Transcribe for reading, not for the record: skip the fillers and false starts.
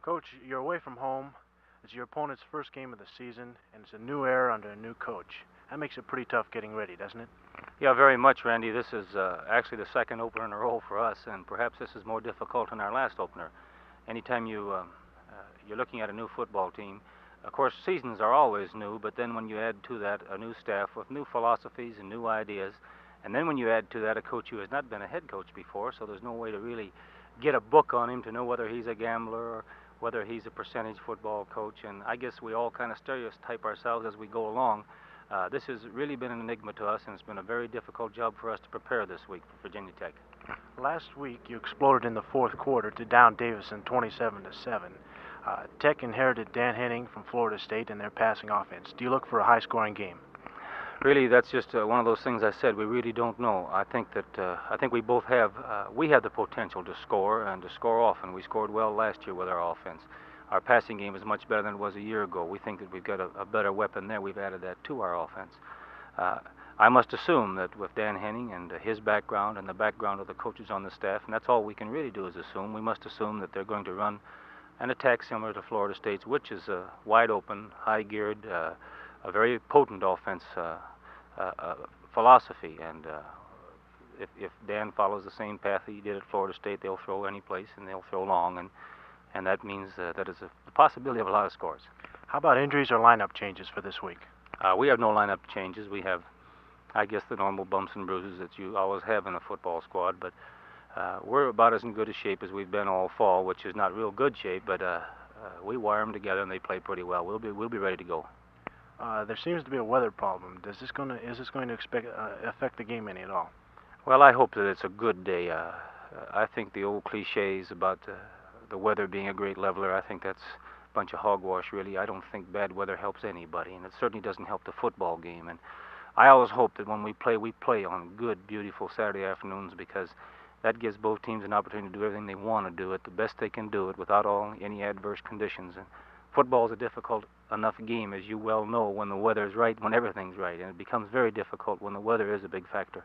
Coach, you're away from home. It's your opponent's first game of the season, and it's a new era under a new coach. That makes it pretty tough getting ready, doesn't it? Yeah, very much, Randy. This is actually the second opener in a row for us, and perhaps this is more difficult than our last opener. Anytime you're looking at a new football team, of course, seasons are always new, but then when you add to that a new staff with new philosophies and new ideas, and then when you add to that a coach who has not been a head coach before, so there's no way to really get a book on him to know whether he's a gambler or whether he's a percentage football coach, and I guess we all kind of stereotype ourselves as we go along. This has really been an enigma to us, and it's been a very difficult job for us to prepare this week for Virginia Tech. Last week, you exploded in the fourth quarter to down Davidson 27-7. Tech inherited Dan Henning from Florida State and their passing offense. Do you look for a high-scoring game? Really, that's just one of those things I said. We really don't know. I think we both have we have the potential to score and to score often. We scored well last year with our offense. Our passing game is much better than it was a year ago. We think that we've got a better weapon there. We've added that to our offense. I must assume that with Dan Henning and his background and the background of the coaches on the staff, and that's all we can really do is assume, we must assume that they're going to run an attack similar to Florida State's, which is a wide open, high-geared, a very potent offense philosophy. And if Dan follows the same path he did at Florida State, they'll throw any place and they'll throw long, and that means that is a possibility of a lot of scores. How about injuries or lineup changes for this week? We have no lineup changes. We have, I guess, the normal bumps and bruises that you always have in a football squad, but we're about as in good a shape as we've been all fall, which is not real good shape, but we wire them together and they play pretty well. We'll be ready to go. There seems to be a weather problem. Is this going to affect the game any at all? Well, I hope that it's a good day. I think the old cliches about the weather being a great leveler, I think that's a bunch of hogwash, really. I don't think bad weather helps anybody, and it certainly doesn't help the football game. And I always hope that when we play on good, beautiful Saturday afternoons, because that gives both teams an opportunity to do everything they want to do it, the best they can do it, without any adverse conditions. And football is a difficult enough game, as you well know, when the weather is right, when everything's right, and it becomes very difficult when the weather is a big factor.